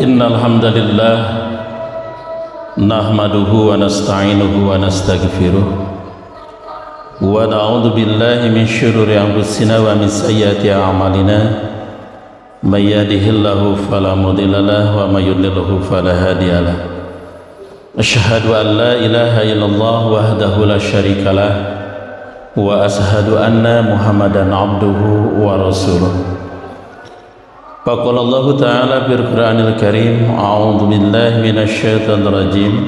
Innal hamdalillah nahmaduhu wa nasta'inuhu wa nastaghfiruh wa na'udzu billahi min syururi anfusina wa min sayyiati a'malina may yahdihillahu fala mudilla lahu wa may yudlilhu fala hadiya lahu asyhadu an la ilaha illallah wahdahu la syarika lah wa ashhadu anna muhammadan abduhu wa rasuluh. Faqala Allah Ta'ala fil Qur'anil Karim, a'udzu billahi minasyaitonir rajim.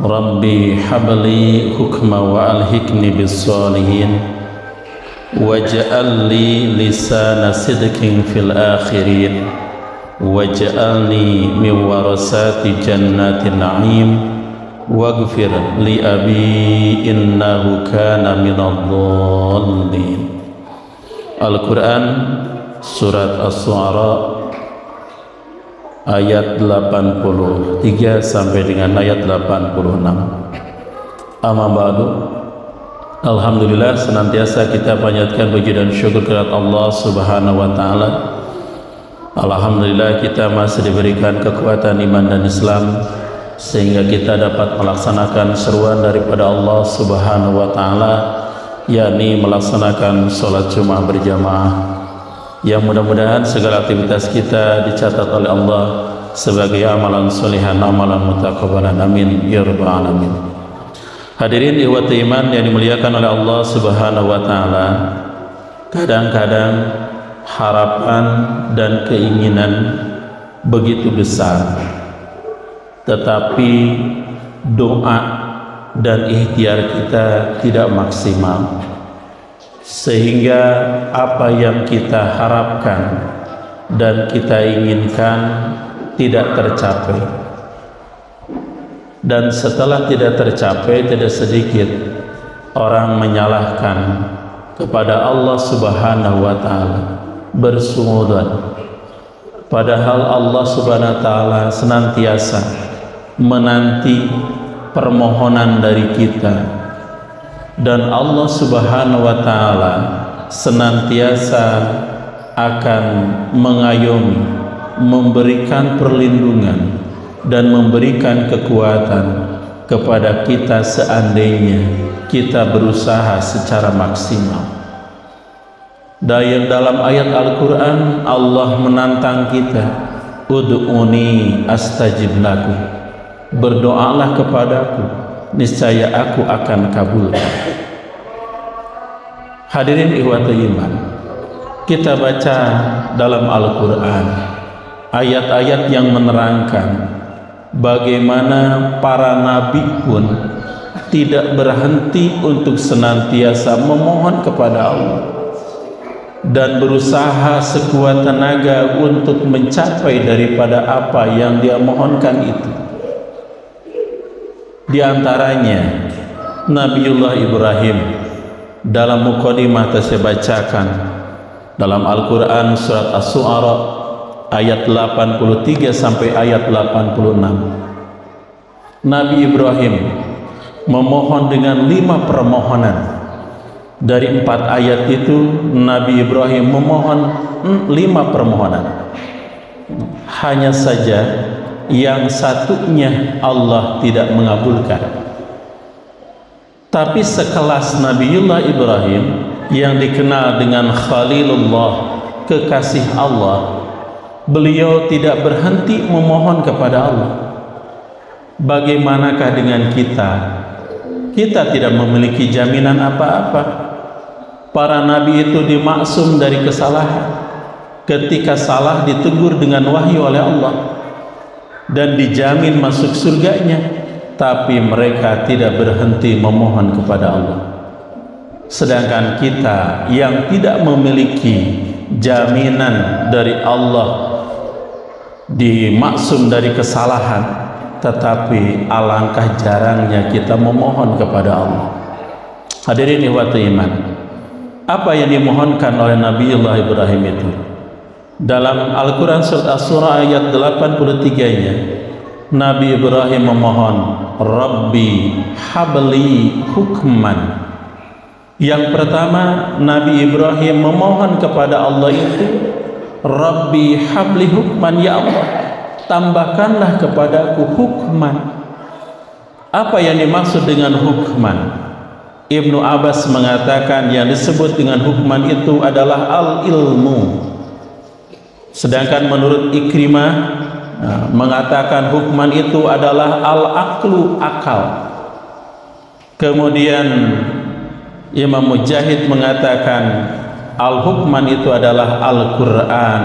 Rabbi habli hukma wa alhiqni bis sholihin waj'al li lisana sidqin fil akhirin waj'alni min warasati jannatin na'im waghfir li abi innahu kana minadh dhallin. Al-Qur'an Surat Asy-Syu'ara ayat 83 sampai dengan ayat 86. Amma ba'du. Alhamdulillah, senantiasa kita panjatkan puji dan syukur kepada Allah Subhanahu wa taala. Alhamdulillah kita masih diberikan kekuatan iman dan Islam sehingga kita dapat melaksanakan seruan daripada Allah Subhanahu wa taala, yakni melaksanakan sholat Jumat berjamaah. Yang mudah-mudahan segala aktivitas kita dicatat oleh Allah sebagai amalan solihan, amalan mutaqabbalan, amin ya rabbal alamin. Hadirin ikhwati iman yang dimuliakan oleh Allah Subhanahu wa taala, kadang-kadang harapan dan keinginan begitu besar, tetapi doa dan ikhtiar kita tidak maksimal, sehingga apa yang kita harapkan dan kita inginkan tidak tercapai. Dan setelah tidak tercapai, tidak sedikit orang menyalahkan kepada Allah Subhanahu wa taala, bersuudzon, padahal Allah Subhanahu wa taala senantiasa menanti permohonan dari kita. Dan Allah Subhanahu wa taala senantiasa akan mengayomi, memberikan perlindungan dan memberikan kekuatan kepada kita seandainya kita berusaha secara maksimal. Dan dalam ayat Al-Qur'an Allah menantang kita, ud'uni astajib lakum, berdoalah kepadaku niscaya aku akan kabulkan. Hadirin ikhwati iman, kita baca dalam Al-Quran ayat-ayat yang menerangkan bagaimana para nabi pun tidak berhenti untuk senantiasa memohon kepada Allah dan berusaha sekuat tenaga untuk mencapai daripada apa yang dia mohonkan itu. Di antaranya Nabiullah Ibrahim. Dalam muqaddimah saya bacakan dalam Al-Quran surat Asy-Syu'ara ayat 83 sampai ayat 86. Nabi Ibrahim memohon dengan 5 permohonan. Dari 4 ayat itu Nabi Ibrahim memohon 5 permohonan. Hanya saja yang satunya Allah tidak mengabulkan. Tapi sekelas Nabiullah Ibrahim yang dikenal dengan Khalilullah, kekasih Allah, beliau tidak berhenti memohon kepada Allah. Bagaimanakah dengan kita? Kita tidak memiliki jaminan apa-apa. Para nabi itu dimaksum dari kesalahan. Ketika salah ditegur dengan wahyu oleh Allah dan dijamin masuk surganya, tapi mereka tidak berhenti memohon kepada Allah. Sedangkan kita yang tidak memiliki jaminan dari Allah, dimaksum dari kesalahan, tetapi alangkah jarangnya kita memohon kepada Allah. Hadirin ikhwati iman, apa yang dimohonkan oleh Nabiullah Ibrahim itu dalam Al-Quran surat Asy-Syu'ara ayat 83-nya, Nabi Ibrahim memohon, Rabbi habli hukman. Yang pertama Nabi Ibrahim memohon kepada Allah itu, Rabbi habli hukman, ya Allah, tambahkanlah kepadaku hukman. Apa yang dimaksud dengan hukman? Ibnu Abbas mengatakan yang disebut dengan hukman itu adalah al-ilmu. Sedangkan menurut Ikrimah mengatakan hukman itu adalah al-aqlu, akal. Kemudian Imam Mujahid mengatakan al-hukman itu adalah Al-Quran.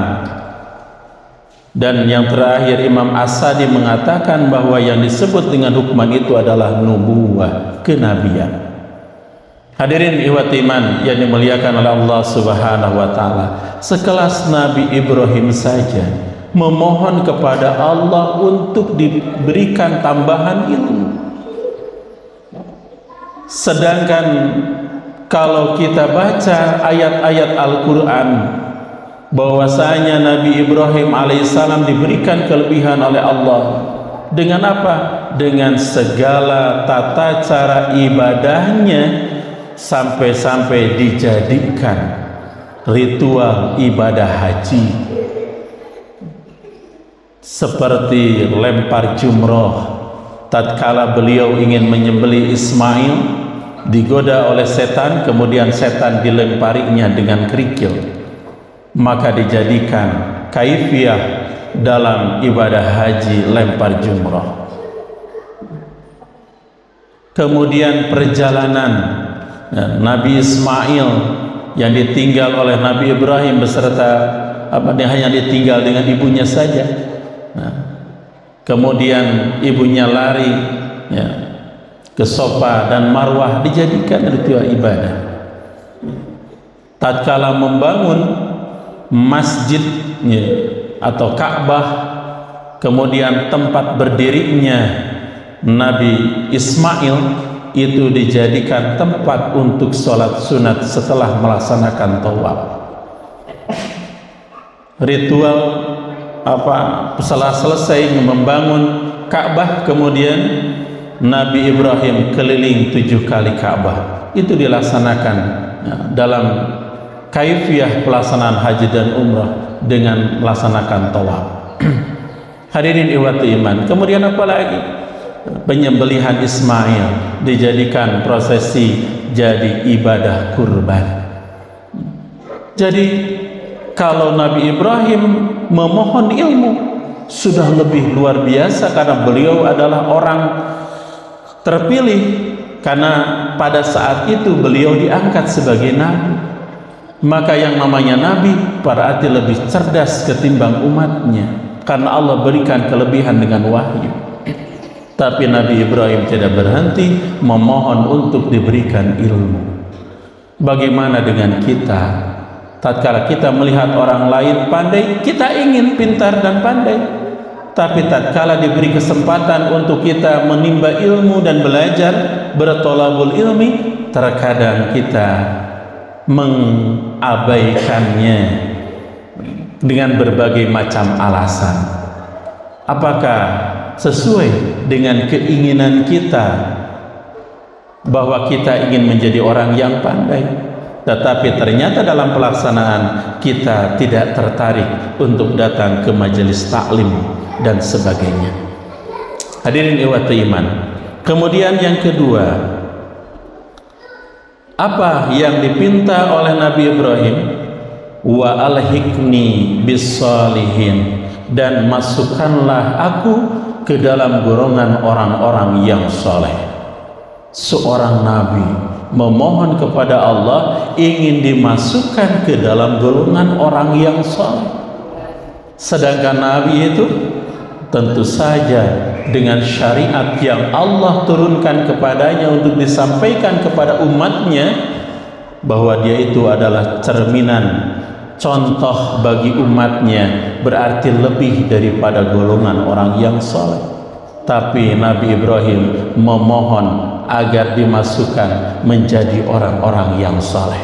Dan yang terakhir Imam As-Sadi mengatakan bahwa yang disebut dengan hukman itu adalah nubuwah, kenabian. Hadirin ikhwati iman yang dimuliakan oleh Allah Subhanahu wa taala, sekelas Nabi Ibrahim saja memohon kepada Allah untuk diberikan tambahan ilmu. Sedangkan kalau kita baca ayat-ayat Al-Qur'an, bahwasanya Nabi Ibrahim alaihissalam diberikan kelebihan oleh Allah. Dengan apa? Dengan segala tata cara ibadahnya, sampai-sampai dijadikan ritual ibadah haji, seperti lempar jumroh tatkala beliau ingin menyembelih Ismail, digoda oleh setan, kemudian setan dilemparinya dengan kerikil, maka dijadikan kaifiyah dalam ibadah haji lempar jumroh. Kemudian perjalanan Nabi Ismail yang ditinggal oleh Nabi Ibrahim beserta dia hanya ditinggal dengan ibunya saja. Kemudian ibunya lari ke Sofa dan Marwah, dijadikan ritual ibadah. Tatkala membangun masjid atau Ka'bah, kemudian tempat berdirinya Nabi Ismail itu dijadikan tempat untuk sholat sunat setelah melaksanakan tawaf. Ritual setelah selesai membangun Ka'bah, kemudian Nabi Ibrahim keliling 7 kali Ka'bah. Itu dilaksanakan dalam kaifiyah pelaksanaan haji dan umrah dengan melaksanakan tawaf. Hadirin ikhwati iman, kemudian apa lagi? Penyembelihan Ismail dijadikan prosesi jadi ibadah kurban. Jadi kalau Nabi Ibrahim memohon ilmu sudah lebih luar biasa, karena beliau adalah orang terpilih, karena pada saat itu beliau diangkat sebagai nabi. Maka yang namanya nabi berarti lebih cerdas ketimbang umatnya, karena Allah berikan kelebihan dengan wahyu. Tapi Nabi Ibrahim tidak berhenti memohon untuk diberikan ilmu. Bagaimana dengan kita? Tatkala kita melihat orang lain pandai, kita ingin pintar dan pandai. Tapi tatkala diberi kesempatan untuk kita menimba ilmu dan belajar, bertolabul ilmi, terkadang kita mengabaikannya dengan berbagai macam alasan. Apakah sesuai dengan keinginan kita bahwa kita ingin menjadi orang yang pandai, tetapi ternyata dalam pelaksanaan kita tidak tertarik untuk datang ke majelis taklim dan sebagainya. Hadirin ikhwati iman, kemudian yang kedua, apa yang dipinta oleh Nabi Ibrahim? Wa alhiqni bis salihin, dan masukkanlah aku ke dalam golongan orang-orang yang soleh. Seorang nabi memohon kepada Allah ingin dimasukkan ke dalam golongan orang yang soleh. Sedangkan nabi itu tentu saja dengan syariat yang Allah turunkan kepadanya untuk disampaikan kepada umatnya, bahwa dia itu adalah cerminan, contoh bagi umatnya, berarti lebih daripada golongan orang yang soleh. Tapi Nabi Ibrahim memohon agar dimasukkan menjadi orang-orang yang soleh.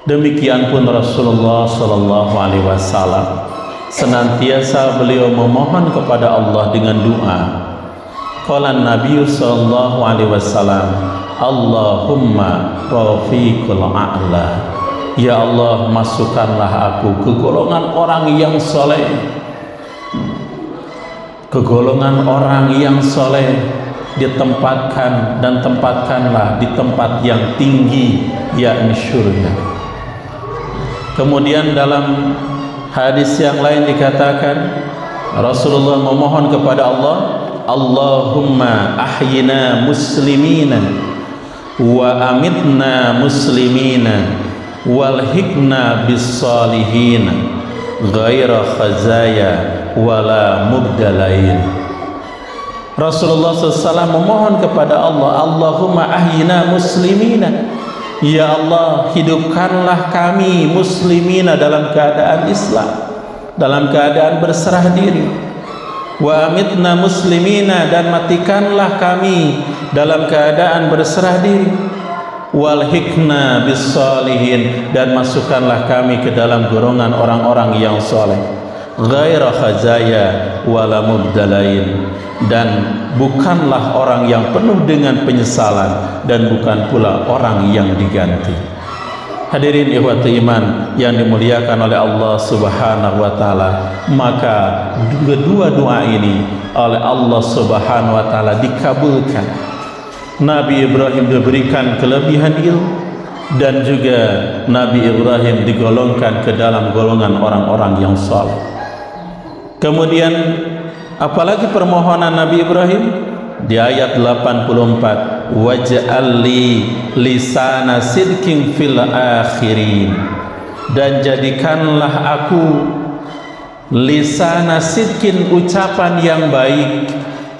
Demikian pun Rasulullah Sallallahu Alaihi Wasallam senantiasa beliau memohon kepada Allah dengan doa. Qala Nabi Sallallahu Alaihi Wasallam, Allahumma rafiqul a'la, ya Allah masukkanlah aku ke golongan orang yang soleh. Kegolongan orang yang soleh ditempatkan dan tempatkanlah di tempat yang tinggi, yakni syurga. Kemudian dalam hadis yang lain dikatakan Rasulullah memohon kepada Allah, Allahumma ahyina muslimina wa amitna muslimina walhiqna bis salihina ghaira khazaya wala mubdalain. Rasulullah SAW memohon kepada Allah, Allahumma ahyina muslimina, ya Allah hidupkanlah kami muslimina dalam keadaan Islam, dalam keadaan berserah diri, wa amitna muslimina, dan matikanlah kami dalam keadaan berserah diri, wal hikna bis salihin, dan masukkanlah kami ke dalam golongan orang-orang yang soleh, ghaira khazaya wala mubdalain, dan bukanlah orang yang penuh dengan penyesalan dan bukan pula orang yang diganti. Hadirin ikhwati iman yang dimuliakan oleh Allah Subhanahu wa taala, maka kedua doa ini oleh Allah Subhanahu wa taala dikabulkan. Nabi Ibrahim diberikan kelebihan ilmu, dan juga Nabi Ibrahim digolongkan ke dalam golongan orang-orang yang saleh. Kemudian apalagi permohonan Nabi Ibrahim di ayat 84, waj'alli lisana sidqin fil akhirin, dan jadikanlah aku lisana sidqin, ucapan yang baik,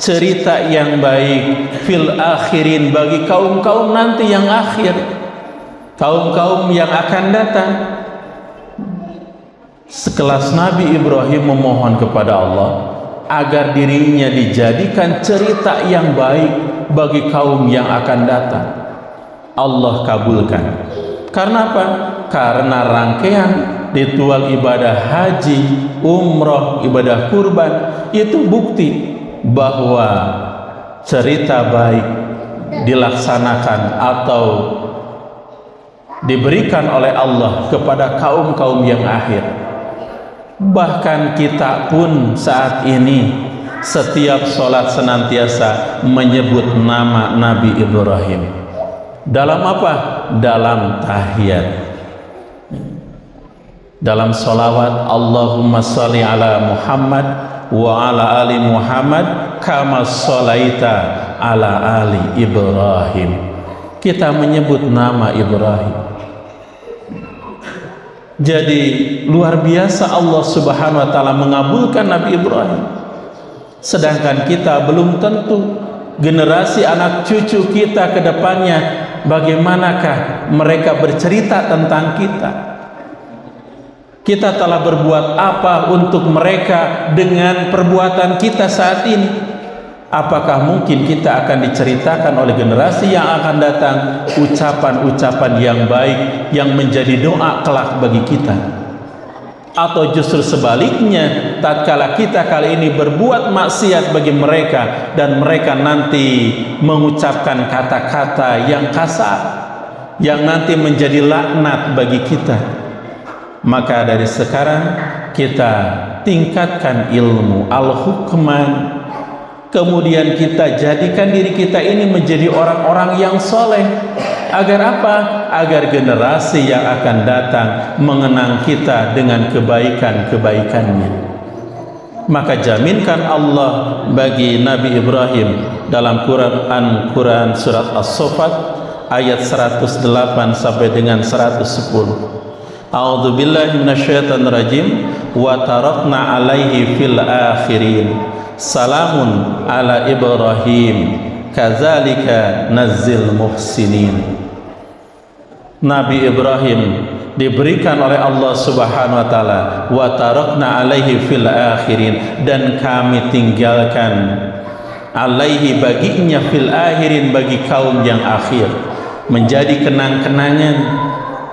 cerita yang baik, fil akhirin, bagi kaum-kaum nanti yang akhir, kaum-kaum yang akan datang. Sekelas Nabi Ibrahim memohon kepada Allah agar dirinya dijadikan cerita yang baik bagi kaum yang akan datang. Allah kabulkan. Karena apa? Karena rangkaian ritual ibadah haji, umroh, ibadah kurban itu bukti bahwa cerita baik dilaksanakan atau diberikan oleh Allah kepada kaum-kaum yang akhir. Bahkan kita pun saat ini setiap sholat senantiasa menyebut nama Nabi Ibrahim. Dalam apa? Dalam tahiyat, dalam sholawat, Allahumma sholli ala Muhammad wa ala ali Muhammad kama sholaita ala ali Ibrahim. Kita menyebut nama Ibrahim. Jadi luar biasa Allah Subhanahu wa taala mengabulkan Nabi Ibrahim. Sedangkan kita belum tentu, generasi anak cucu kita ke depannya bagaimanakah mereka bercerita tentang kita. Kita telah berbuat apa untuk mereka dengan perbuatan kita saat ini? Apakah mungkin kita akan diceritakan oleh generasi yang akan datang ucapan-ucapan yang baik yang menjadi doa kelak bagi kita? Atau justru sebaliknya, tatkala kita kali ini berbuat maksiat bagi mereka dan mereka nanti mengucapkan kata-kata yang kasar yang nanti menjadi laknat bagi kita? Maka dari sekarang kita tingkatkan ilmu al-hukman, kemudian kita jadikan diri kita ini menjadi orang-orang yang soleh. Agar apa? Agar generasi yang akan datang mengenang kita dengan kebaikan-kebaikannya. Maka jaminkan Allah bagi Nabi Ibrahim dalam Quran surat As-Saffat ayat 108 sampai dengan 110. A'udzu billahi minasyaitonir rajim. Wa tarakna alaihi fil akhirin. Salamun ala Ibrahim kadzalika nazzil muhsinin. Nabi Ibrahim diberikan oleh Allah Subhanahu wa taala wa tarakna alaihi fil akhirin, dan kami tinggalkan alaihi baginya fil akhirin, bagi kaum yang akhir, menjadi kenang-kenangan.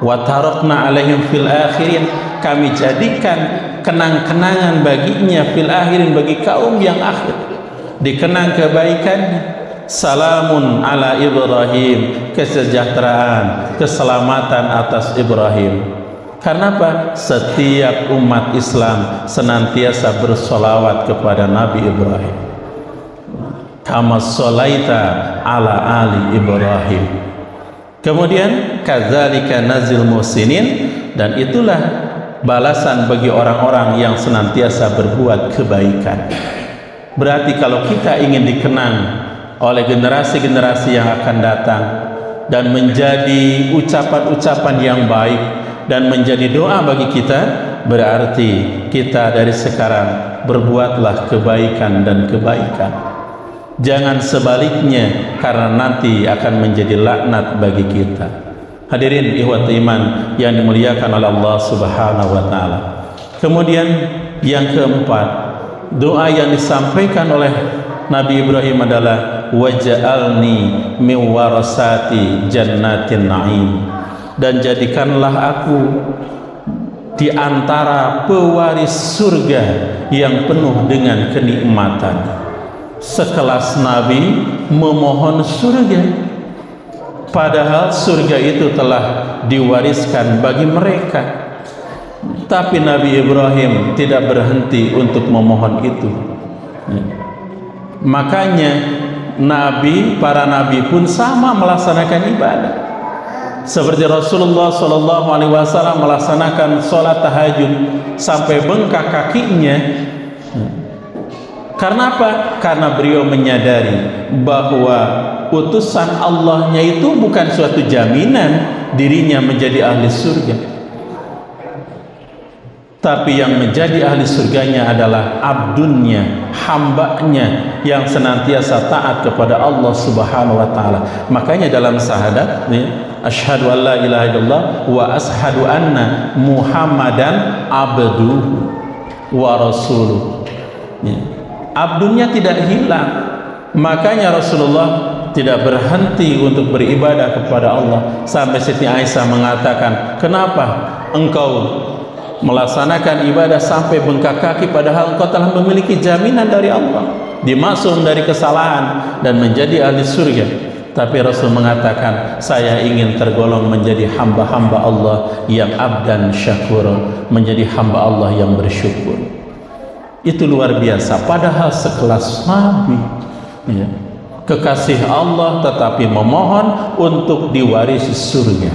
Wa tarakna alaihim fil akhirin, kami jadikan kenang-kenangan baginya fil akhirin, bagi kaum yang akhir, dikenang kebaikannya. Salamun ala Ibrahim, kesejahteraan, keselamatan atas Ibrahim. Karena apa? Setiap umat Islam senantiasa bersolawat kepada Nabi Ibrahim. Kama sholaita ala ali Ibrahim. Kemudian kadzalika nazil muhsinin, dan itulah balasan bagi orang-orang yang senantiasa berbuat kebaikan. Berarti kalau kita ingin dikenang oleh generasi-generasi yang akan datang dan menjadi ucapan-ucapan yang baik dan menjadi doa bagi kita, berarti kita dari sekarang berbuatlah kebaikan dan kebaikan. Jangan sebaliknya, karena nanti akan menjadi laknat bagi kita. Hadirin ikhwat iman yang dimuliakan oleh Allah Subhanahu wa taala. Kemudian yang keempat, doa yang disampaikan oleh Nabi Ibrahim adalah waj'alni min warasati jannatin na'im, dan jadikanlah aku di antara pewaris surga yang penuh dengan kenikmatan. Sekelas Nabi memohon surga, padahal surga itu telah diwariskan bagi mereka. Tapi Nabi Ibrahim tidak berhenti untuk memohon itu. Makanya para nabi pun sama melaksanakan ibadah. Seperti Rasulullah SAW melaksanakan sholat tahajud sampai bengkak kakinya. Karena apa? Karena beliau menyadari bahwa utusan Allahnya itu bukan suatu jaminan dirinya menjadi ahli surga, tapi yang menjadi ahli surganya adalah abdunnya, hambanya yang senantiasa taat kepada Allah Subhanahu wa taala. Makanya dalam syahadat, asyhadu an la ilaha illallah wa asyhadu anna Muhammadan abduhu wa rasuluh. Abdunnya tidak hilang. Makanya Rasulullah tidak berhenti untuk beribadah kepada Allah, sampai Siti Aisyah mengatakan, kenapa engkau melaksanakan ibadah sampai bengkak kaki padahal engkau telah memiliki jaminan dari Allah, dimaksum dari kesalahan dan menjadi ahli surga? Tapi Rasul mengatakan, saya ingin tergolong menjadi hamba-hamba Allah yang abdan syakur, menjadi hamba Allah yang bersyukur. Itu luar biasa. Padahal sekelas Nabi, ya, kekasih Allah, tetapi memohon untuk diwarisi surga.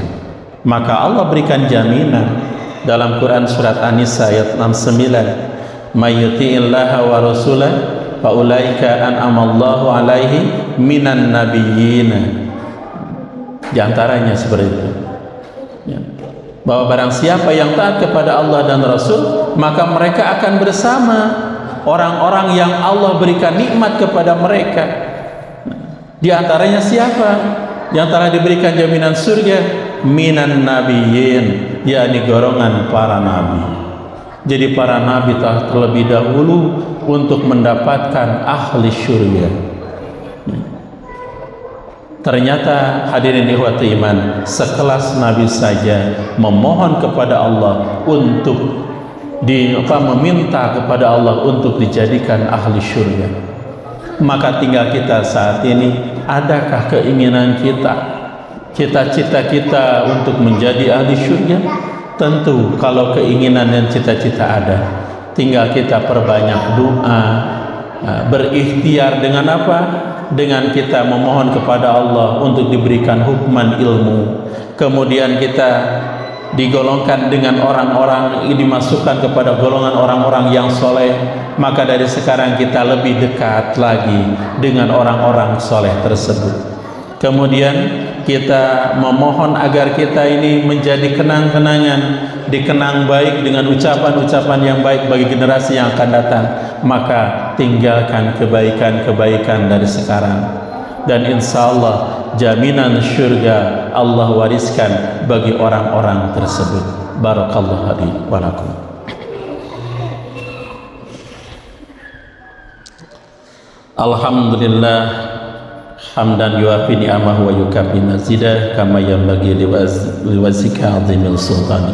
Maka Allah berikan jaminan dalam Quran surat An-Nisa ayat 69, may yuti'illaha wa rasulah fa ulaika an'amallahu alaihi minan nabiyyin. Di antaranya seperti itu, ya, bahwa barang siapa yang taat kepada Allah dan Rasul, maka mereka akan bersama orang-orang yang Allah berikan nikmat kepada mereka. Di antaranya siapa yang telah diberikan jaminan surga? Minan nabiyyin, yakni golongan para nabi. Jadi para nabi telah terlebih dahulu untuk mendapatkan ahli surga. Ternyata hadirin ikhwati iman, sekelas Nabi saja memohon kepada Allah untuk meminta kepada Allah untuk dijadikan ahli surga. Maka tinggal kita saat ini, adakah keinginan kita, cita-cita kita untuk menjadi ahli surga? Tentu kalau keinginan dan cita-cita ada, tinggal kita perbanyak doa, berikhtiar dengan apa? Dengan kita memohon kepada Allah untuk diberikan hukman ilmu, kemudian kita digolongkan dengan orang-orang, dimasukkan kepada golongan orang-orang yang soleh. Maka dari sekarang kita lebih dekat lagi dengan orang-orang soleh tersebut. Kemudian kita memohon agar kita ini menjadi kenang-kenangan, dikenang baik dengan ucapan-ucapan yang baik bagi generasi yang akan datang. Maka tinggalkan kebaikan-kebaikan dari sekarang, dan insya Allah jaminan syurga Allah wariskan bagi orang-orang tersebut. Barakallahu li wa lakum. Alhamdulillah hamdan yuafi ni'amahu wa yukafi mazidah kama yanbaghi liwazika azimil sultani.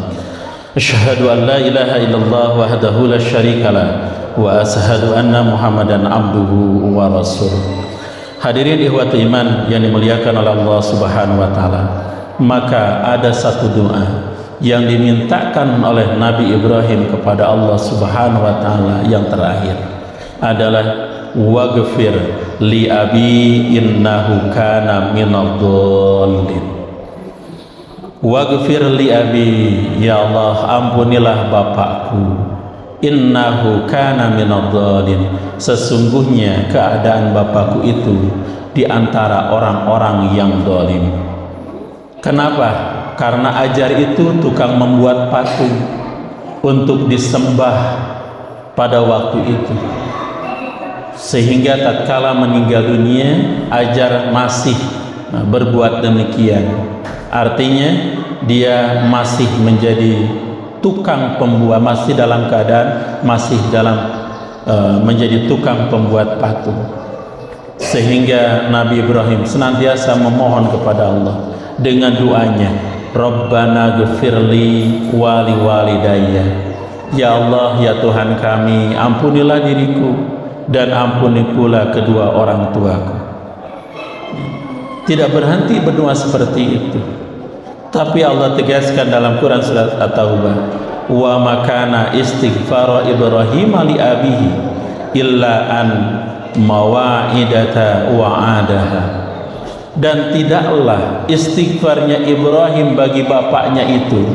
Asyhadu an la ilaha illallah wahdahu la syarika lah wa asyhadu anna Muhammadan abduhu wa rasuluh. Hadirin ikhwati iman yang dimuliakan oleh Allah Subhanahu wa taala, maka ada satu doa yang dimintakan oleh Nabi Ibrahim kepada Allah Subhanahu wa taala yang terakhir adalah waghfir li abi innahu kana minadh-dhallin. Waghfir li abi, ya Allah ampunilah bapakku, innahu kana minadh-dhallin, sesungguhnya keadaan bapakku itu di antara orang-orang yang zalim. Kenapa? Karena Ajar itu tukang membuat patung untuk disembah pada waktu itu, sehingga tatkala meninggal dunia Ajar masih berbuat demikian. Artinya dia masih menjadi tukang pembuat, masih dalam keadaan menjadi tukang pembuat patung. Sehingga Nabi Ibrahim senantiasa memohon kepada Allah dengan doanya, Rabbana ghfirli wali walidayya, ya Allah ya Tuhan kami, ampunilah diriku dan ampuni pula kedua orang tuaku. Tidak berhenti berdoa seperti itu, tapi Allah tegaskan dalam Quran surat At-Taubah, wa makana istighfar Ibrahim li abihi illa an mawa'idata wa'adaha, dan tidaklah istighfarnya Ibrahim bagi bapaknya itu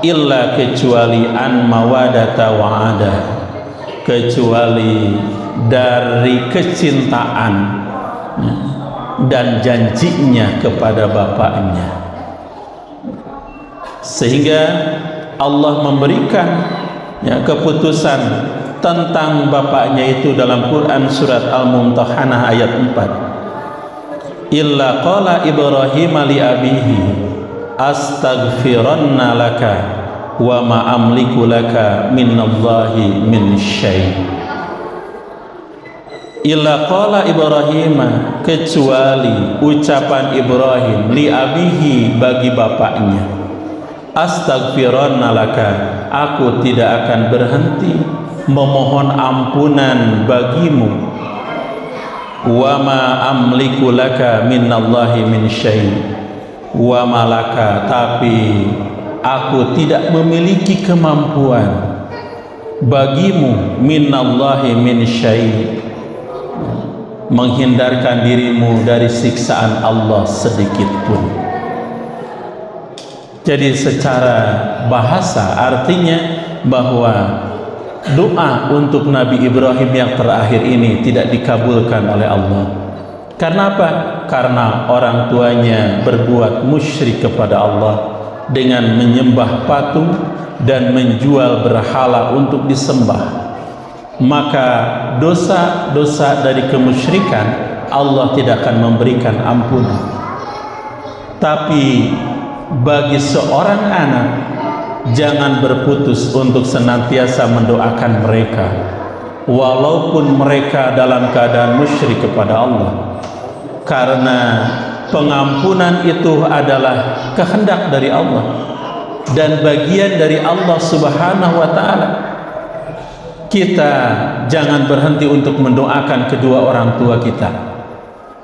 illa kecuali an mawadata wa'ada, kecuali dari kecintaan dan janjinya kepada bapaknya, sehingga Allah memberikan keputusan tentang bapaknya itu dalam Quran surat Al-Mumtahanah ayat 4. Illa qala Ibrahim li abihi astaghfiranna laka wa ma amliku laka minallahi min syai'. Illa qala Ibrahim, kecuali ucapan Ibrahim li abihi bagi bapaknya, astaghfiranna laka, aku tidak akan berhenti memohon ampunan bagimu, wa ma amliku laka minallahi min syai', wa malaka, tapi aku tidak memiliki kemampuan bagimu minallahi min syai', menghindarkan dirimu dari siksaan Allah sedikit pun. Jadi secara bahasa artinya bahwa doa untuk Nabi Ibrahim yang terakhir ini tidak dikabulkan oleh Allah. Karena apa? Karena orang tuanya berbuat musyrik kepada Allah dengan menyembah patung dan menjual berhala untuk disembah. Maka dosa-dosa dari kemusyrikan Allah tidak akan memberikan ampunan. Tapi bagi seorang anak, jangan berputus untuk senantiasa mendoakan mereka walaupun mereka dalam keadaan musyrik kepada Allah, karena pengampunan itu adalah kehendak dari Allah dan bagian dari Allah Subhanahu wa taala. Kita jangan berhenti untuk mendoakan kedua orang tua kita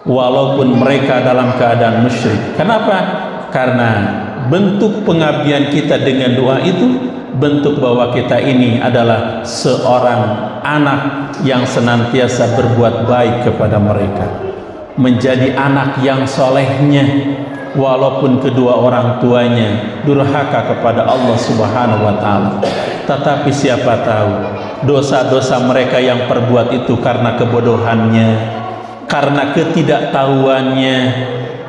walaupun mereka dalam keadaan musyrik. Kenapa? Karena bentuk pengabdian kita dengan doa itu bentuk bahwa kita ini adalah seorang anak yang senantiasa berbuat baik kepada mereka, menjadi anak yang solehnya walaupun kedua orang tuanya durhaka kepada Allah Subhanahu wa taala. Tetapi siapa tahu dosa-dosa mereka yang perbuat itu karena kebodohannya, karena ketidaktahuannya,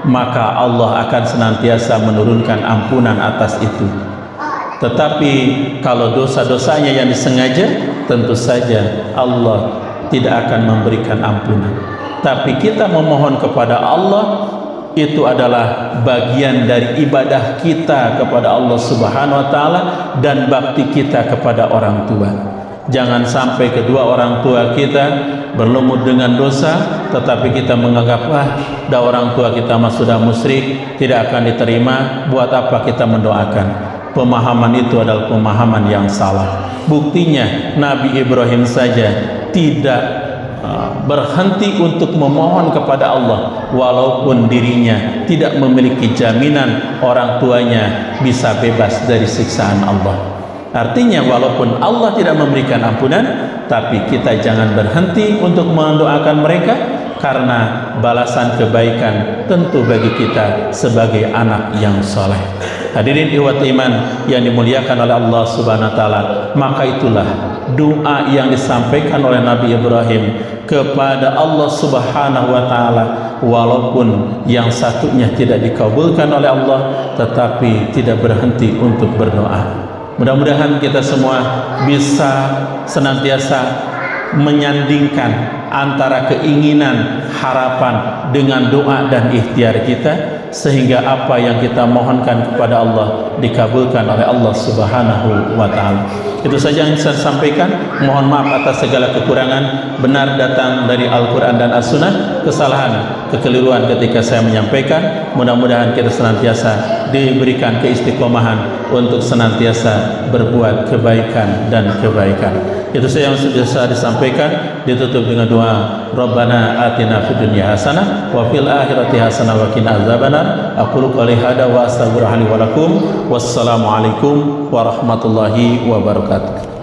maka Allah akan senantiasa menurunkan ampunan atas itu. Tetapi kalau dosa-dosanya yang disengaja, tentu saja Allah tidak akan memberikan ampunan. Tapi kita memohon kepada Allah, itu adalah bagian dari ibadah kita kepada Allah Subhanahu wa taala dan bakti kita kepada orang tua. Jangan sampai kedua orang tua kita berlumut dengan dosa, tetapi kita menganggap dah orang tua kita mah sudah musyrik, tidak akan diterima, buat apa kita mendoakan? Pemahaman itu adalah pemahaman yang salah. Buktinya Nabi Ibrahim saja tidak berhenti untuk memohon kepada Allah walaupun dirinya tidak memiliki jaminan orang tuanya bisa bebas dari siksaan Allah. Artinya walaupun Allah tidak memberikan ampunan, tapi kita jangan berhenti untuk mendoakan mereka, karena balasan kebaikan tentu bagi kita sebagai anak yang soleh. Hadirin ikhwat iman yang dimuliakan oleh Allah Subhanahu wa taala, maka itulah doa yang disampaikan oleh Nabi Ibrahim kepada Allah Subhanahu wa taala, walaupun yang satunya tidak dikabulkan oleh Allah, tetapi tidak berhenti untuk berdoa. Mudah-mudahan kita semua bisa senantiasa menyandingkan antara keinginan, harapan dengan doa dan ikhtiar kita, sehingga apa yang kita mohonkan kepada Allah dikabulkan oleh Allah Subhanahu wa taala. Itu saja yang saya sampaikan. Mohon maaf atas segala kekurangan. Benar datang dari Al-Quran dan As-Sunnah. Kesalahan, kekeliruan ketika saya menyampaikan. Mudah-mudahan kita senantiasa diberikan keistiqomahan untuk senantiasa berbuat kebaikan dan kebaikan. Itu saja yang sudah disampaikan. Ditutup dengan doa, Rabbana atina fid dunya hasanah wa fil akhirati hasanah wa qina azabannar. Aqulu qouli hadza wa astaghfirullaha li wa lakum. Wassalamu alaikum warahmatullahi wabarakatuh.